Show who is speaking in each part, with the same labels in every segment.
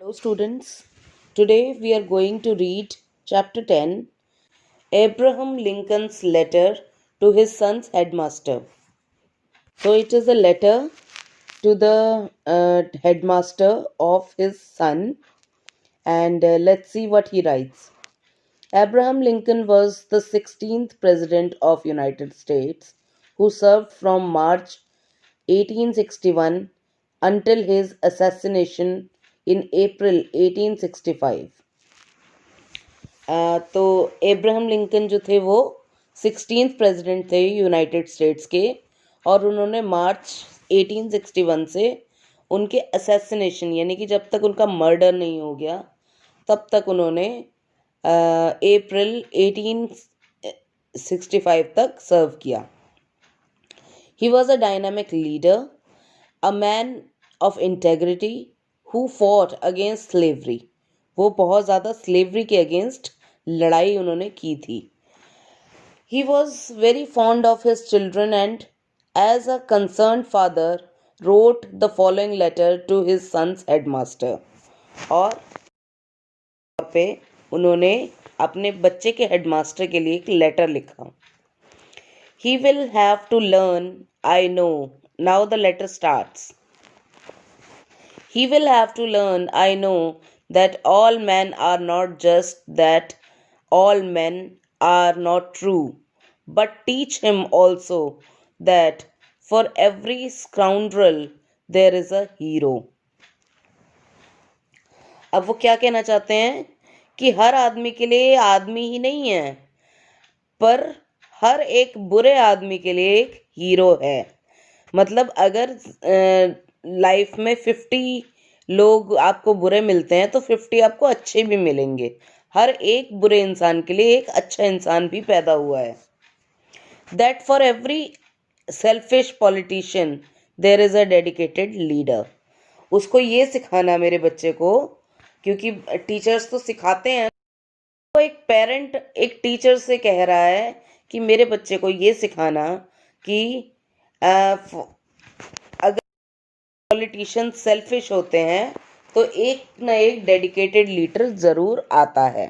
Speaker 1: Hello, students. Today we are going to read chapter 10, Abraham Lincoln's letter to his son's headmaster. So, it is a letter to the headmaster of his son, and let's see what he writes. Abraham Lincoln was the 16th president of United States who served from March 1861 until his assassination in April 1865. तो Abraham Lincoln जो थे वो 16th president थे United states के, और उन्होंने मार्च 1861 से उनके असैसिनेशन यानी कि जब तक उनका मर्डर नहीं हो गया तब तक उन्होंने अप्रैल 1865 तक सर्व किया. He was a dynamic leader, a man of integrity who fought against slavery. वो बहुत ज़्यादा स्लेवरी के अगेंस्ट लड़ाई उन्होंने की थी. He was very fond of his children and as a concerned father wrote the following letter to his son's headmaster. और पे उन्होंने अपने बच्चे के हेडमास्टर के लिए एक लेटर लिखा. He will have to learn, I know. Now the letter starts. He will have to learn, I know, that all men are not just that all men are not true, but teach him also that for every scoundrel there is a hero. अब वो क्या कहना चाहते हैं कि हर आदमी के लिए आदमी ही नहीं है, पर हर एक बुरे आदमी के लिए एक हीरो है. मतलब अगर लाइफ में 50 लोग आपको बुरे मिलते हैं तो 50 आपको अच्छे भी मिलेंगे. हर एक बुरे इंसान के लिए एक अच्छा इंसान भी पैदा हुआ है. That for every selfish politician there is a dedicated leader. उसको ये सिखाना मेरे बच्चे को, क्योंकि टीचर्स तो सिखाते हैं, तो एक पेरेंट एक टीचर से कह रहा है कि मेरे बच्चे को ये सिखाना कि अगर पॉलिटिशियन सेल्फिश होते हैं तो एक न एक डेडिकेटेड लीडर ज़रूर आता है.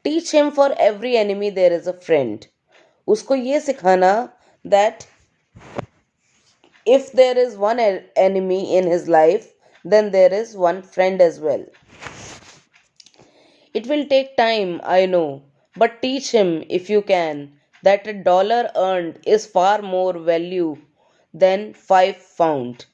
Speaker 1: Teach him for every enemy there is a friend. उसको ये सिखाना that if there is one enemy in his life then there is one friend as well. It will take time, I know, but teach him if you can that $1 earned is far more value than 5 found.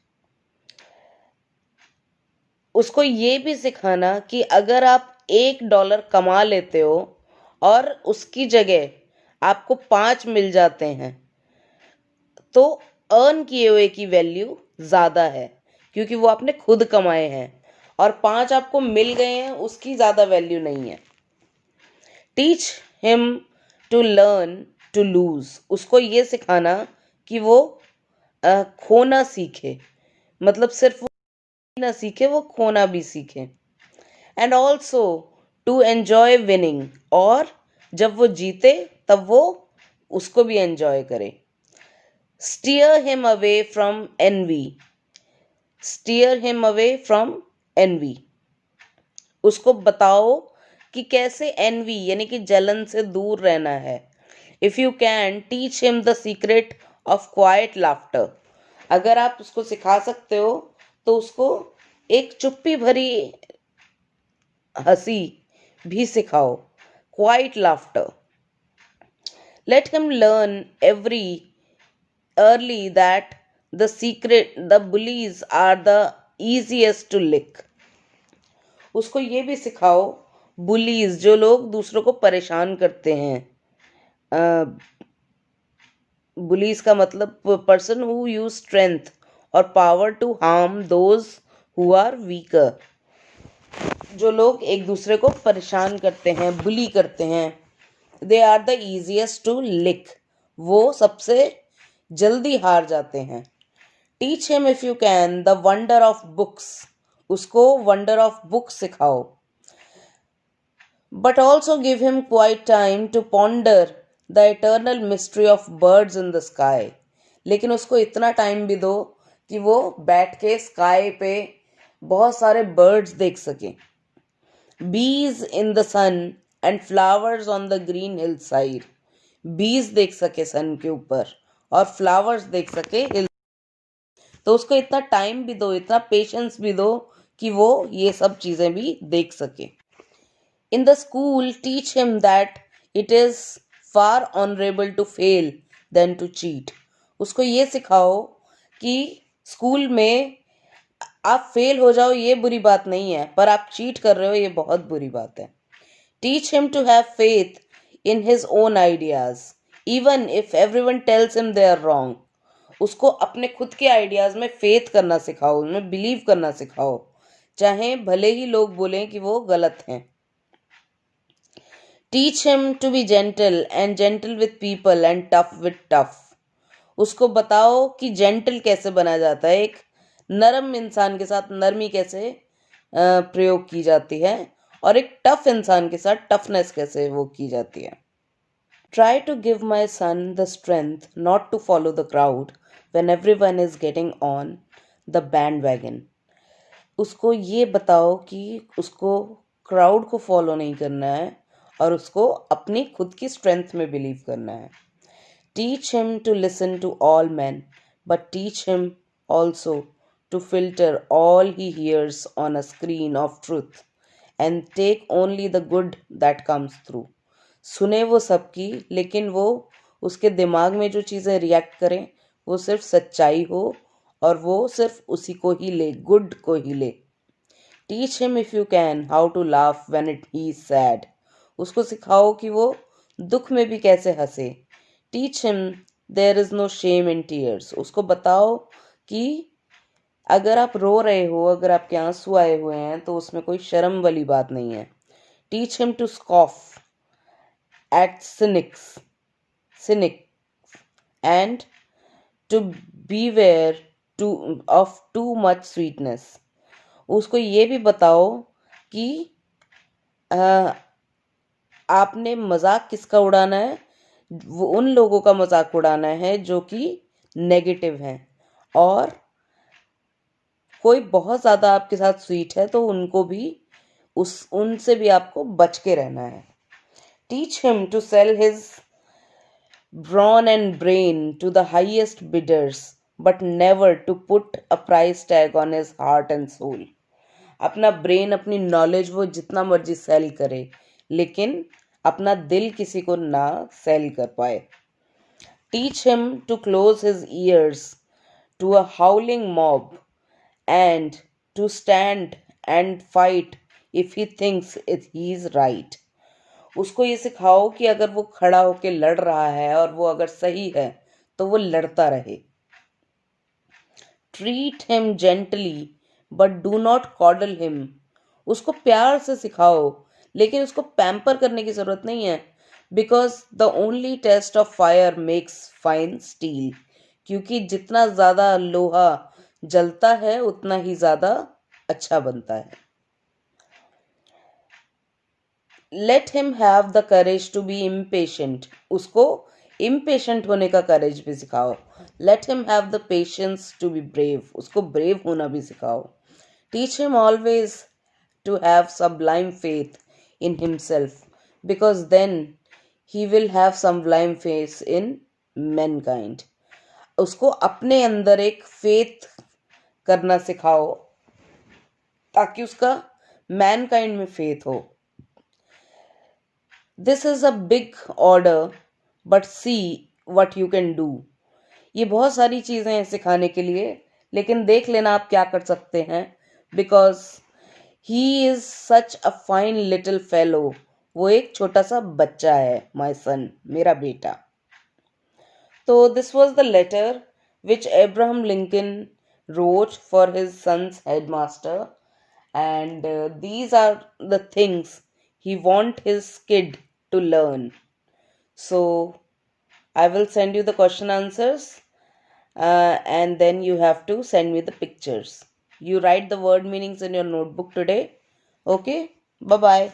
Speaker 1: उसको ये भी सिखाना कि अगर आप $1 कमा लेते हो और उसकी जगह आपको 5 मिल जाते हैं तो अर्न किए हुए की वैल्यू ज़्यादा है, क्योंकि वो आपने खुद कमाए हैं, और 5 आपको मिल गए हैं उसकी ज़्यादा वैल्यू नहीं है. Teach him to learn to lose. उसको ये सिखाना कि वो खोना सीखे, मतलब सिर्फ वो ना सीखे, वो खोना भी सीखे. And also to enjoy winning. और जब वो जीते तब वो उसको भी एन्जॉय करे. Steer him away from envy. Steer him away from envy. उसको बताओ कि कैसे एनवी यानी कि जलन से दूर रहना है. If you can teach him the secret of quite laughter. अगर आप उसको सिखा सकते हो तो उसको एक चुप्पी भरी हंसी भी सिखाओ, quiet laughter. Let him learn every early that the secret the bullies are the easiest to lick. उसको ये भी सिखाओ, बुलीज जो लोग दूसरों को परेशान करते हैं, बुलीज का मतलब पर्सन हु यूज स्ट्रेंथ और power to harm those who are weaker. जो लोग एक दूसरे को परेशान करते हैं, बुली करते हैं, they are the easiest to lick. वो सबसे जल्दी हार जाते हैं. Teach him if you can the wonder of books. उसको वंडर ऑफ बुक्स सिखाओ. But also give him quiet time to ponder the eternal mystery of birds in the sky. लेकिन उसको इतना टाइम भी दो कि वो बैठ के स्काई पे बहुत सारे बर्ड्स देख सके, bees in the sun and flowers on the green hill side, bees देख सके सन के ऊपर और फ्लावर्स देख सके हिल। तो उसको इतना टाइम भी दो, इतना पेशेंस भी दो कि वो ये सब चीजें भी देख सके। In the school teach him that it is far honourable to fail than to cheat, उसको ये सिखाओ कि स्कूल में आप फेल हो जाओ ये बुरी बात नहीं है, पर आप चीट कर रहे हो ये बहुत बुरी बात है। Teach him to have faith in his own ideas even if everyone tells him they are wrong, उसको अपने खुद के आइडियाज में फेथ करना सिखाओ, उनमें बिलीव करना सिखाओ, चाहे भले ही लोग बोलें कि वो गलत हैं। Teach him to be gentle with people and tough with tough, उसको बताओ कि जेंटल कैसे बना जाता है, एक नरम इंसान के साथ नरमी कैसे प्रयोग की जाती है, और एक टफ इंसान के साथ टफनेस कैसे वो की जाती है। Try to give my son the strength not to follow the crowd when everyone is getting on the bandwagon, उसको ये बताओ कि उसको क्राउड को फॉलो नहीं करना है और उसको अपनी खुद की स्ट्रेंथ में बिलीव करना है। Teach him to listen to all men, but teach him also to filter all he hears on a screen of truth and take only the good that comes through. सुने वो सबकी, लेकिन वो उसके दिमाग में जो चीज़ें रिएक्ट करें वो सिर्फ सच्चाई हो और वो सिर्फ उसी को ही ले, गुड को ही ले। Teach him if you can how to laugh when it he is sad, उसको सिखाओ कि वो दुख में भी कैसे हंसे। Teach him there is no shame in tears, उसको बताओ कि अगर आप रो रहे हो, अगर आपके आंसू आए हुए हैं तो उसमें कोई शर्म वाली बात नहीं है। Teach him to scoff at cynics and to beware of too much sweetness, उसको ये भी बताओ कि आपने मजाक किसका उड़ाना है, वो उन लोगों का मजाक उड़ाना है जो कि नेगेटिव हैं, और कोई बहुत ज़्यादा आपके साथ स्वीट है तो उनको भी उनसे भी आपको बच के रहना है। Teach him to sell his brawn and brain to the highest bidders but never to put a price tag on his heart and soul, अपना ब्रेन अपनी नॉलेज वो जितना मर्जी सेल करे लेकिन अपना दिल किसी को ना सेल कर पाए। Teach him to close his ears to a howling mob and to stand and fight if he thinks it he is right, उसको ये सिखाओ कि अगर वो खड़ा होके लड़ रहा है और वो अगर सही है तो वो लड़ता रहे। Treat him gently but do not coddle him, उसको प्यार से सिखाओ लेकिन उसको पैम्पर करने की ज़रूरत नहीं है, because the only test of fire makes fine steel, क्योंकि जितना ज़्यादा लोहा जलता है उतना ही ज़्यादा अच्छा बनता है। Let him have the courage to be impatient, उसको इम्पेशेंट होने का करेज भी सिखाओ। Let him have the patience to be brave, उसको ब्रेव होना भी सिखाओ। Teach him always to have sublime faith in himself because then he will have sublime faith in mankind, उसको अपने अंदर एक फेथ करना सिखाओ ताकि उसका मैनकाइंड में फेथ हो। This is a big order but see what you can do, ये बहुत सारी चीज़ें हैं सिखाने के लिए लेकिन देख लेना आप क्या कर सकते हैं, because he is such a fine little fellow, वो एक छोटा सा बच्चा है, माई सन, मेरा बेटा। तो this was the letter which Abraham Lincoln wrote for his son's headmaster, and these are the things he want his kid to learn. So I will send you the question answers, and then you have to send me the pictures. You write the word meanings in your notebook today. Okay, bye bye.